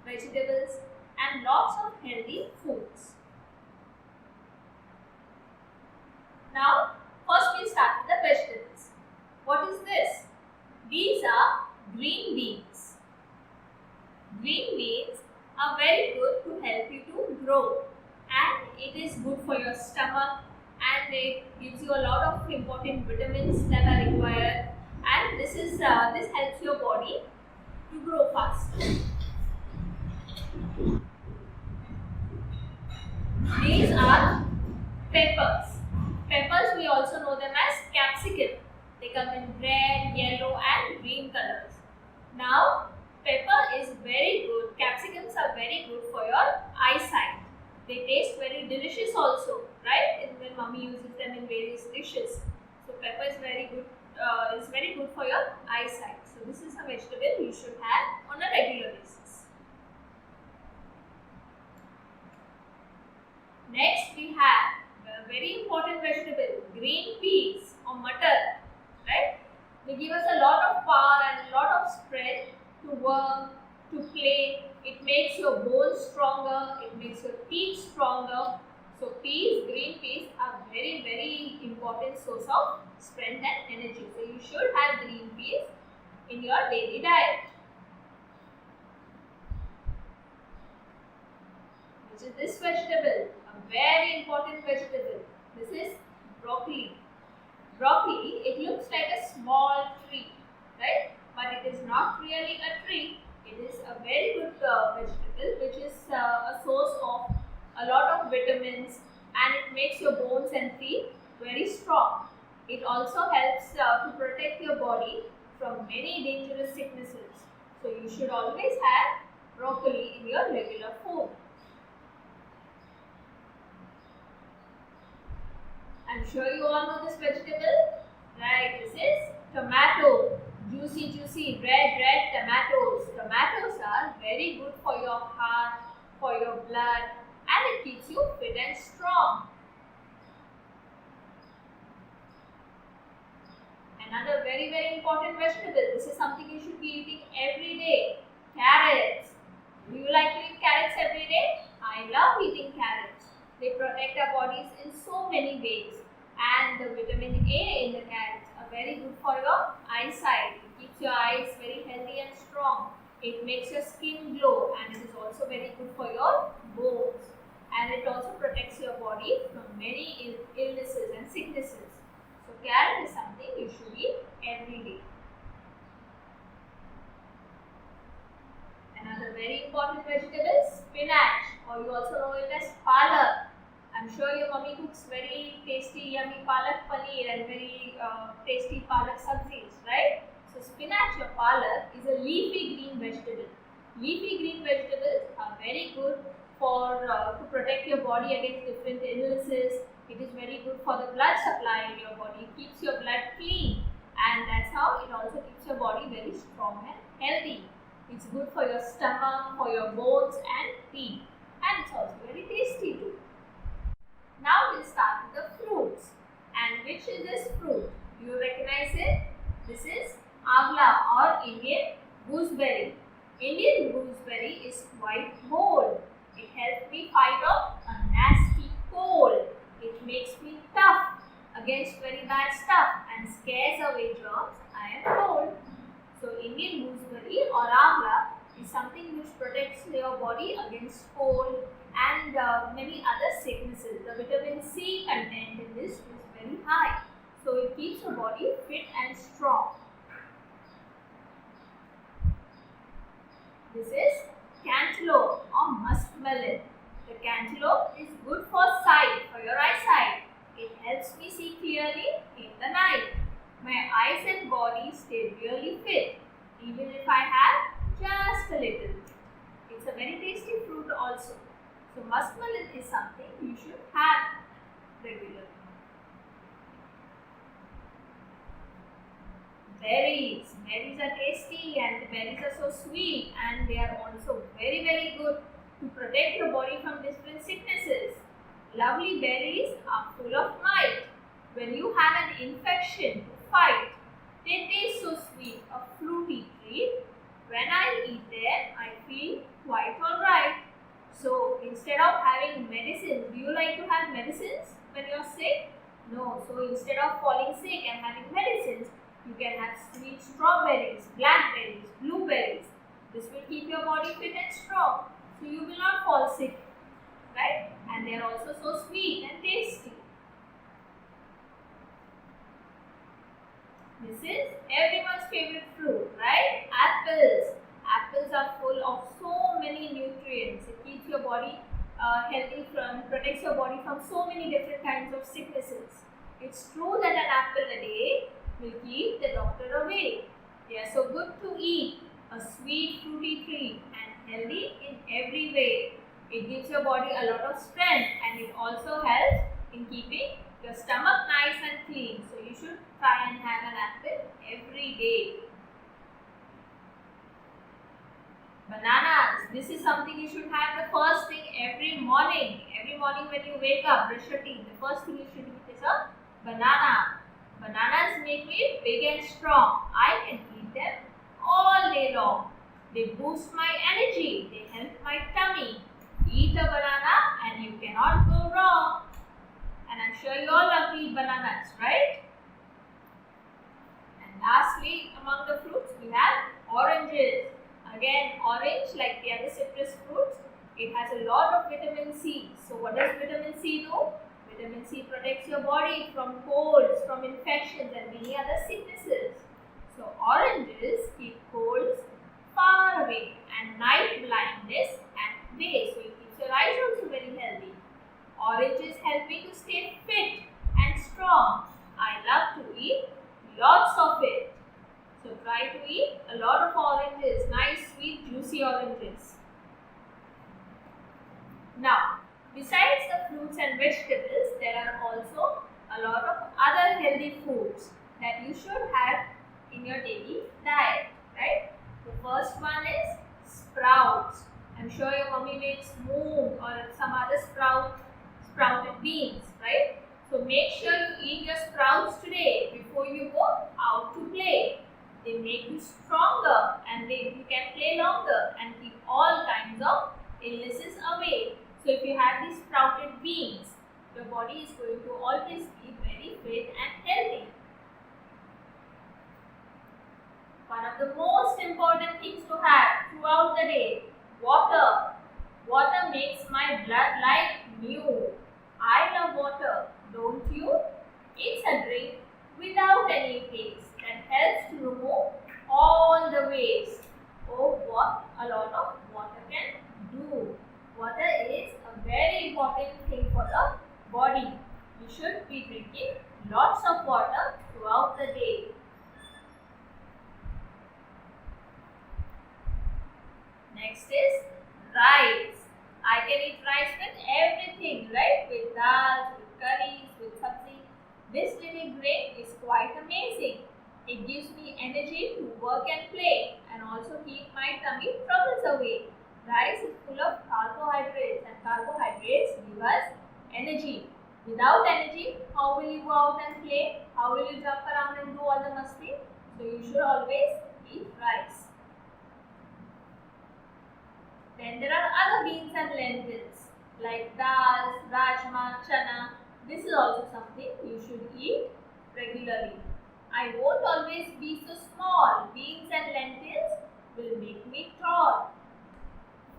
vegetables and lots of healthy foods. Now, first we start with the vegetables. What is this? These are green beans. Green beans are very good to help you to grow, and it is good for your stomach, and it gives you a lot of important vitamins that are required, and this helps your body to grow fast. These are peppers. Peppers, we also know them as capsicum. They come in red, yellow and green colors. Now, pepper is very good. Capsicums are very good for your eyesight. They taste very delicious also, right? And when mommy uses them in various dishes. So pepper is very good for your eyesight. So this is a vegetable you should have on a regular basis. Next we have a very important vegetable, green peas or matar, right? They give us a lot of power and a lot of strength to work, to play. It makes your bones stronger, it makes your teeth stronger. So peas, green peas are very important source of strength and energy. So you should have green peas in your daily diet. Which is this vegetable? A very important vegetable. This is broccoli. Broccoli, it looks like a small tree, right? But it is not really a tree. It is a very good vegetable which is a source of a lot of vitamins, and it makes your bones and teeth very strong. It also helps to protect your body from many dangerous sicknesses. So you should always have broccoli in your regular food. I'm sure you all know this vegetable, right? This is tomato. Juicy, red tomatoes. Tomatoes are very good for your heart, for your blood, and it keeps you fit and strong. Another very important vegetable. This is something you should be eating every day. Carrots. Do you like to eat carrots every day? I love eating carrots. They protect our bodies in so many ways, and the vitamin A in the carrots are very good for your eyesight. It keeps your eyes very healthy and strong. It makes your skin glow, and it is also very good for your bones, and it also protects your body from many illnesses and sicknesses. So carrot is something you should eat every day. Another very important vegetable, spinach, or you also know it as palak. I'm sure your mummy cooks very tasty, yummy palak paneer and very tasty palak sabzis, right? So spinach or palak is a leafy green vegetable. Leafy green vegetables are very good for to protect your body against different illnesses. It is very good for the blood supply in your body. It keeps your blood clean, and that's how it also keeps your body very strong and healthy. It's good for your stomach, for your bones and teeth, and it's also very tasty too. Now we'll start with the fruits. And which is this fruit? Do you recognize it? This is Amla or Indian gooseberry. Indian gooseberry is quite bold. It helps me fight off a nasty cold. It makes me tough against very bad stuff and scares away germs, I am told. So Indian gooseberry or Amla is something which protects your body against cold and many other sicknesses. The vitamin C content in this is very high, so it keeps your body fit and strong. This is cantaloupe or muskmelon. The cantaloupe is good for sight, for your eyesight. It helps me see clearly in the night. My eyes and body stay really fit, even if I have just a little. It's a very tasty fruit also. So muskmelon is something you should have regularly. Berries. Berries are tasty and the berries are so sweet, and they are also very good to protect your body from different sicknesses. Lovely berries are full of might. When you have an infection to fight, they taste so sweet, a fruity treat. When I eat them, I feel quite having medicines. Do you like to have medicines when you're sick? No. So instead of falling sick and having medicines, you can have sweet strawberries, blackberries, blueberries. This will keep your body fit and strong, so you will not fall sick, right? And they are also so sweet and tasty. This is everyone's favorite fruit, right? Apples. Apples are full of so many nutrients. It keeps your body healthy, protects your body from so many different kinds of sicknesses. It's true that an apple a day will keep the doctor away. They are so good to eat, a sweet fruity treat and healthy in every way. It gives your body a lot of strength and it also helps in keeping your stomach nice and clean. So you should try and have an apple every day. Bananas. This is something you should have the first thing every morning. Every morning when you wake up, brush your teeth, the first thing you should eat is a banana. Bananas make me big and strong. I can eat them all day long. They boost my energy. They help my tummy. Eat a banana and you cannot go wrong. And I'm sure you all love to eat bananas, right? And lastly, among the fruits, we have oranges. Again, orange, like the other citrus fruits, it has a lot of vitamin C. So what does vitamin C do? Vitamin C protects your body from colds, from infections and many other sicknesses. So oranges keep colds far away and night blindness at bay. So it keeps your eyes also very healthy. Oranges help me to stay fit and strong. I love to eat lots of it. So try to eat a lot of oranges, nice, sweet, juicy oranges. Now, besides the fruits and vegetables, there are also a lot of other healthy foods that you should have in your daily diet, right? The first one is sprouts. I'm sure your mommy makes moong or some other sprouted beans, right? So make sure you eat your sprouts today before you go out to play. They make you stronger and you can play longer and keep all kinds of illnesses away. So if you have these sprouted beans, your body is going to always be very fit and healthy. One of the most important things to have throughout the day, water. Water makes my blood like new. I love water, don't you? It's a drink without any taste that helps to remove all the waste. Oh, what a lot of water can do. Water is a very important thing for the body. You should be drinking lots of water throughout the day. Next is rice. I can eat rice with everything, right? With dal, with curries, with sabzi. This little grain is quite amazing. It gives me energy to work and play and also keep my tummy troubles away. Rice is full of carbohydrates and carbohydrates give us energy. Without energy, how will you go out and play? How will you jump around and do all the masti? So you should always eat rice. Then there are other beans and lentils like dal, rajma, chana. This is also something you should eat regularly. I won't always be so small. Beans and lentils will make me tall.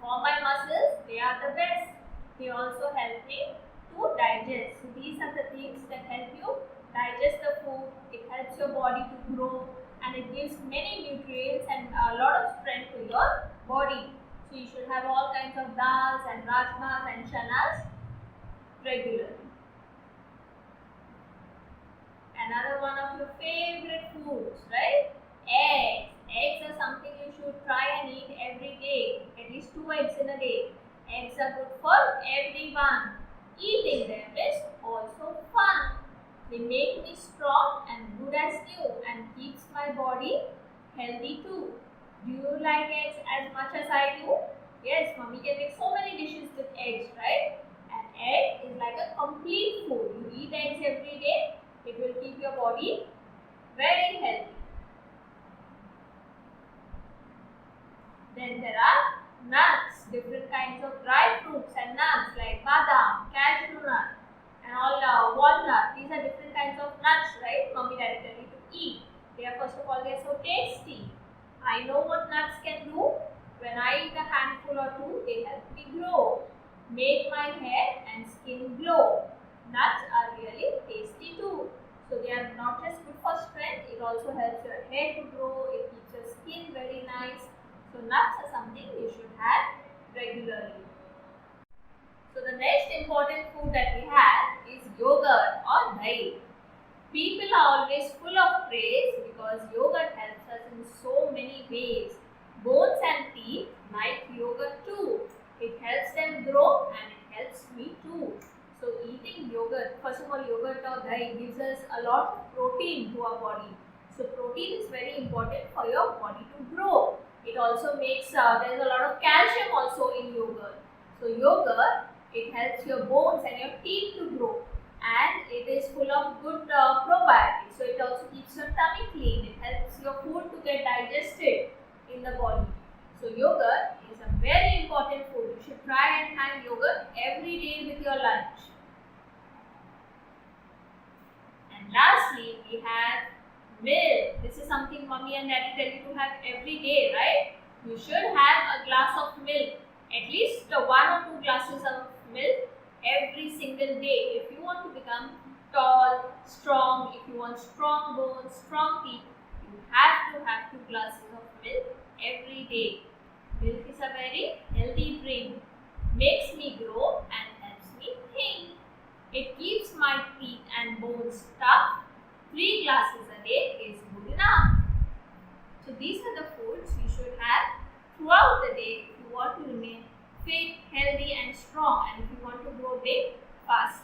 For my muscles, they are the best. They also help me to digest. So these are the things that help you digest the food. It helps your body to grow and it gives many nutrients and a lot of strength to your body. So you should have all kinds of dals and rajmas and chanas regularly. Another one of your favorite foods, right? Eggs. Eggs are something you should try and eat every day. At least 2 eggs in a day. Eggs are good for everyone. Eating them is also fun. They make me strong and good as new and keeps my body healthy too. Do you like eggs as much as I do? Yes, mommy can make so many dishes with eggs, right? An egg is like a complete food. You eat eggs every day, it will keep your body very healthy. Then there are nuts, different kinds of dry fruits and nuts like badam, handful or two, they help me grow. Make my hair and skin glow. Nuts are really tasty too. So they are not just good for strength, it also helps your hair to grow, it keeps your skin very nice. So nuts are something you should have regularly. So the next important food that we have is yogurt or dahi. People are always full of praise because yogurt helps us in so many ways. Bones and teeth like yogurt too. It helps them grow and it helps me too. So eating yogurt, first of all, yogurt or dahi gives us a lot of protein to our body. So protein is very important for your body to grow. It also makes, there's a lot of calcium also in yogurt. So yogurt, it helps your bones and your teeth to grow. And it is full of good probiotics. So it also keeps your tummy clean. It helps your food to get digested in the body. So yogurt is a very important food. You should try and have yogurt every day with your lunch. And lastly, we have milk. This is something mommy and daddy tell you to have every day, right? You should have a glass of milk, at least 1 or 2 glasses of milk every single day. If you want to become tall, strong, if you want strong bones, strong teeth, you have to have 2 glasses of milk every day. Milk is a very healthy drink, makes me grow and helps me think. It keeps my teeth and bones tough. 3 glasses a day is good enough. So these are the foods you should have throughout the day if you want to remain fit, healthy and strong, and if you want to grow big, fast.